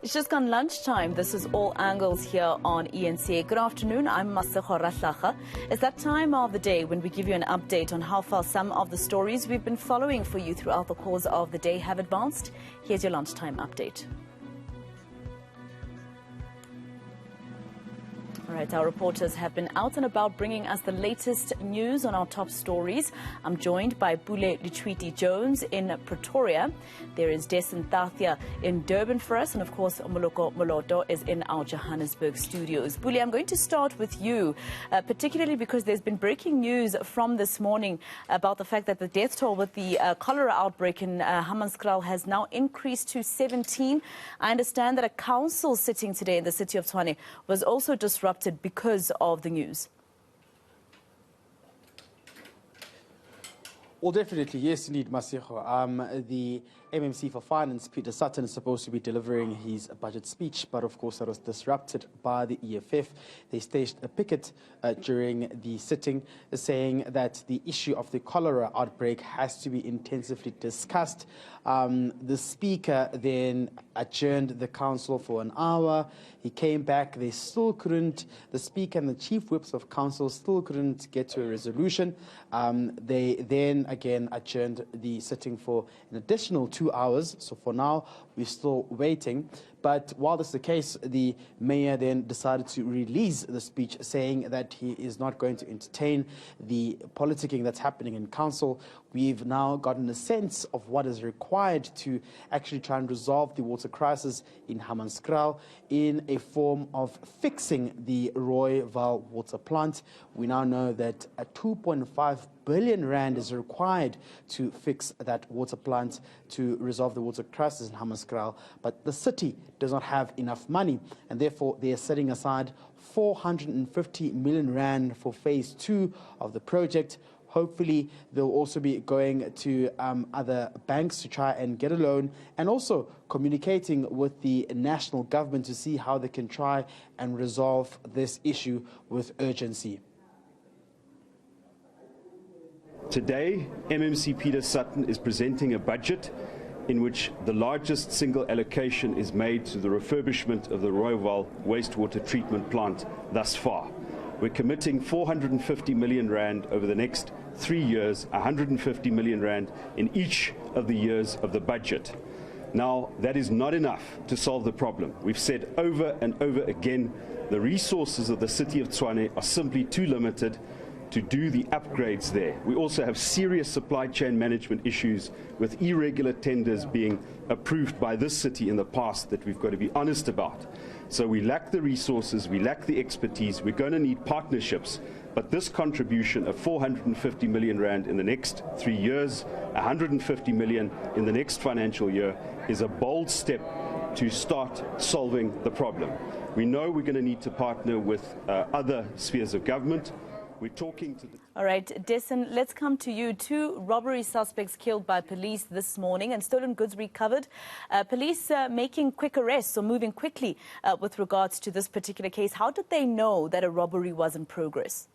It's just gone lunchtime. This is All Angles here on ENCA. Good afternoon. I'm Masego Ratlaga. It's that time of the day when we give you an update on how far some of the stories we've been following for you throughout the course of the day have advanced. Here's your lunchtime update. All right, our reporters have been out and about bringing us the latest news on our top stories. I'm joined by Pule Lichwiti Jones in Pretoria. There is Desin Tathia in Durban for us. And of course, Moloko Moloto is in our Johannesburg studios. Pule, I'm going to start with you, particularly because there's been breaking news from this morning about the fact that the death toll with the cholera outbreak in Hammanskraal has now increased to 17. I understand that a council sitting today in the city of Tshwane was also disrupted because of the news. Well, definitely, yes, indeed, Masego. The MMC for Finance, Peter Sutton, is supposed to be delivering his budget speech, but of course that was disrupted by the EFF. They staged a picket during the sitting, saying that the issue of the cholera outbreak has to be intensively discussed. The Speaker then adjourned the Council for an hour. He came back. They still couldn't, the Speaker and the Chief Whips of Council still couldn't get to a resolution. They then again adjourned the sitting for an additional 2 hours. So for now, we're still waiting. But while this is the case, the mayor then decided to release the speech, saying that he is not going to entertain the politicking that's happening in council. We've now gotten a sense of what is required to actually try and resolve the water crisis in Hammanskraal in a form of fixing the Rooiwal water plant. We now know that a 2.5 billion rand is required to fix that water plant to resolve the water crisis in Hammanskraal, but the city does not have enough money, and therefore they are setting aside 450 million rand for phase 2 of the project. Hopefully, they'll also be going to other banks to try and get a loan, and also communicating with the national government to see how they can try and resolve this issue with urgency. Today, MMC Peter Sutton is presenting a budget in which the largest single allocation is made to the refurbishment of the Rooiwal wastewater treatment plant thus far. We're committing 450 million rand over the next 3 years, 150 million rand in each of the years of the budget. Now, that is not enough to solve the problem. We've said over and over again, the resources of the city of Tshwane are simply too limited to do the upgrades there. We also have serious supply chain management issues with irregular tenders being approved by this city in the past that we've got to be honest about. So we lack the resources, we lack the expertise, we're going to need partnerships. But this contribution of 450 million rand in the next 3 years, 150 million in the next financial year, is a bold step to start solving the problem. We know we're going to need to partner with other spheres of government. We're talking to the... All right, Desin, let's come to you. 2 robbery suspects killed by police this morning and stolen goods recovered. Police making quick arrests or moving quickly with regards to this particular case. How did they know that a robbery was in progress?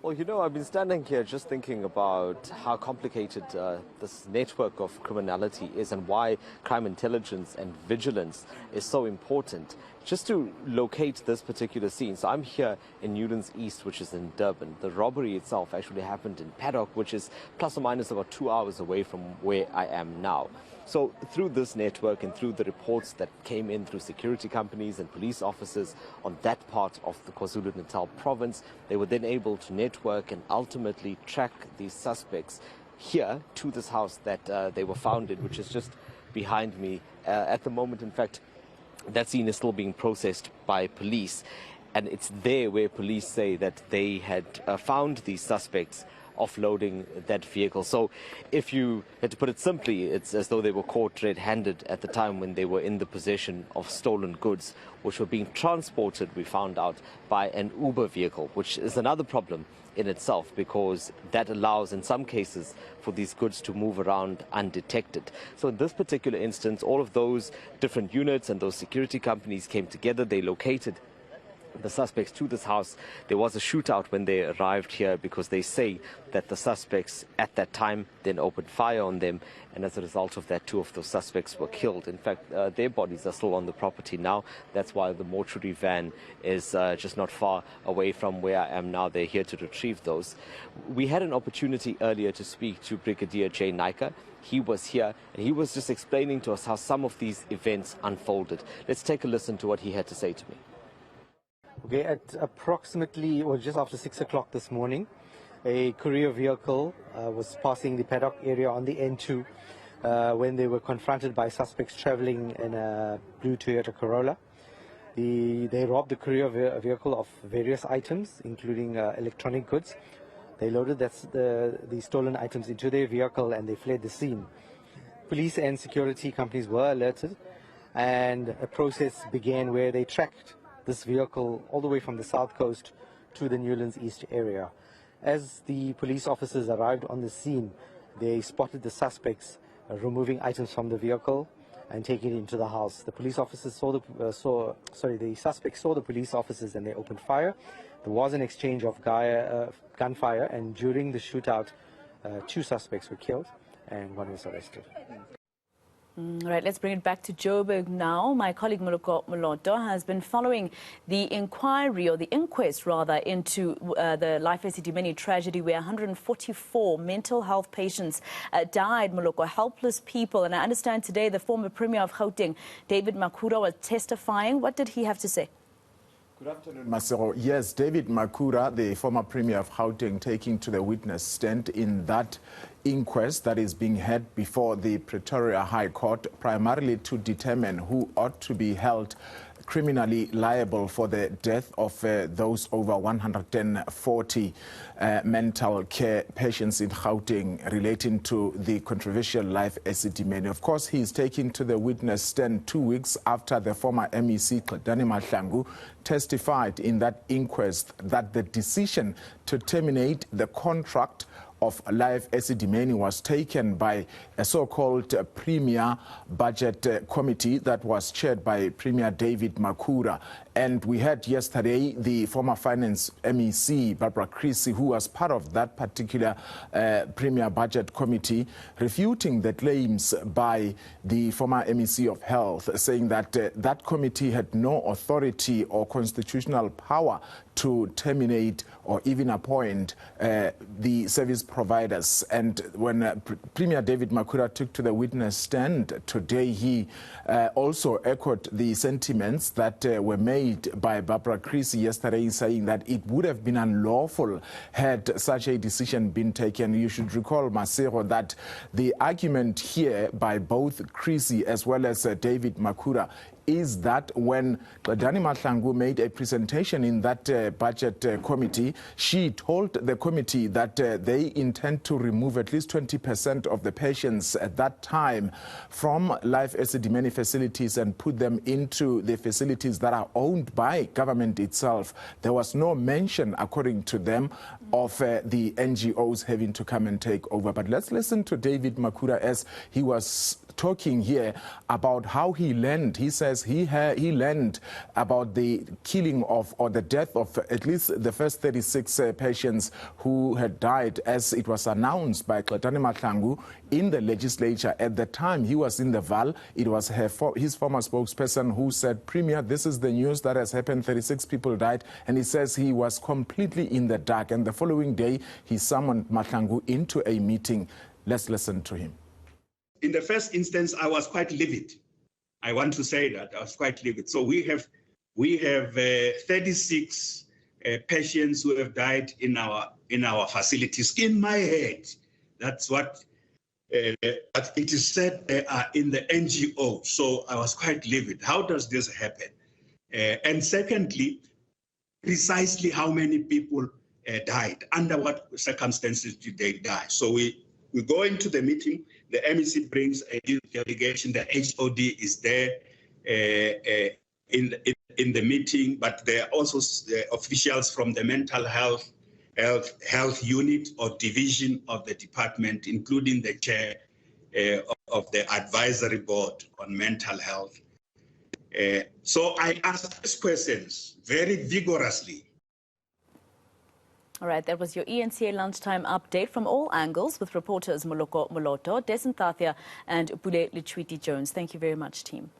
Well, you know, I've been standing here just thinking about how complicated this network of criminality is and why crime intelligence and vigilance is so important. Just to locate this particular scene, so I'm here in Newlands East, which is in Durban. The robbery itself actually happened in Paddock, which is plus or minus about 2 hours away from where I am now. So through this network and through the reports that came in through security companies and police officers on that part of the KwaZulu-Natal province, they were then able to network and ultimately track these suspects here to this house that they were found in, which is just behind me. At the moment, in fact, that scene is still being processed by police, and it's there where police say that they had found these suspects offloading that vehicle. So if you had to put it simply, it's as though they were caught red-handed at the time when they were in the possession of stolen goods, which were being transported, we found out, by an Uber vehicle, which is another problem in itself, because that allows in some cases for these goods to move around undetected. So in this particular instance, all of those different units and those security companies came together. They located the suspects to this house. There was a shootout when they arrived here because they say that the suspects at that time then opened fire on them, and as a result of that, 2 of those suspects were killed. In fact, their bodies are still on the property now. That's why the mortuary van is just not far away from where I am now. They're here to retrieve those. We had an opportunity earlier to speak to Brigadier Jay Naika. He was here and he was just explaining to us how some of these events unfolded. Let's take a listen to what he had to say to me. Okay, at approximately, or just after 6 o'clock this morning, a courier vehicle was passing the paddock area on the N2 when they were confronted by suspects traveling in a blue Toyota Corolla. They robbed the courier vehicle of various items, including electronic goods. They loaded the stolen items into their vehicle and they fled the scene. Police and security companies were alerted, and a process began where they tracked this vehicle all the way from the south coast to the Newlands East area. As the police officers arrived on the scene, they spotted the suspects removing items from the vehicle and taking it into the house. The police officers the suspects saw the police officers and they opened fire. There was an exchange of gunfire, and during the shootout, 2 suspects were killed and 1 was arrested. Right, let's bring it back to Joburg now. My colleague Moloko Moloto has been following the inquiry, or the inquest rather, into the Life Esidimeni tragedy where 144 mental health patients died, Moloko, helpless people. And I understand today the former Premier of Gauteng, David Makhura, was testifying. What did he have to say? Good afternoon, Masero. Yes, David Makhura, the former Premier of Gauteng, taking to the witness stand in that inquest that is being held before the Pretoria High Court, primarily to determine who ought to be held criminally liable for the death of those over 140 mental care patients in Gauteng relating to the controversial Life Esidimeni. Of course, he is taking to the witness stand 2 weeks after the former MEC, Xolani Mahlangu, testified in that inquest that the decision to terminate the contract of Life Esidimeni was taken by a so-called Premier Budget Committee that was chaired by Premier David Makhura. And we had yesterday the former Finance MEC, Barbara Creecy, who was part of that particular Premier Budget Committee, refuting the claims by the former MEC of Health, saying that that committee had no authority or constitutional power to terminate or even appoint the service providers. And when Premier David Makhura took to the witness stand today, he also echoed the sentiments that were made by Barbara Creecy yesterday, saying that it would have been unlawful had such a decision been taken. You should recall, Masero, that the argument here by both Creecy as well as David Makhura is that when Xolani Mahlangu made a presentation in that budget committee, she told the committee that they intend to remove at least 20% of the patients at that time from Life Esidimeni facilities and put them into the facilities that are owned by government itself. There was no mention, according to them, of the NGOs having to come and take over. But let's listen to David Makhura as he was talking here about how he learned. He says he learned about the killing of, or the death of, at least the first 36 patients who had died, as it was announced by Xolani Mahlangu in the legislature. At the time he was in the VAL, it was his former spokesperson who said, Premier, this is the news that has happened, 36 people died, and he says he was completely in the dark. And the following day, he summoned Mahlangu into a meeting. Let's listen to him. In the first instance, I was quite livid. I want to say that I was quite livid. So we have 36 patients who have died in our facilities. In my head, that's what it is said they are in the NGO. So I was quite livid. How does this happen? And secondly, precisely how many people died? Under what circumstances did they die? So we go into the meeting. The MEC brings a delegation. The HOD is there in the meeting, but there are also officials from the mental health unit or division of the department, including the chair of the advisory board on mental health. So I asked these questions very vigorously. All right, that was your ENCA lunchtime update from all angles with reporters Moloko Moloto, Desan Thathia and Pule Lichwiti Jones. Thank you very much, team.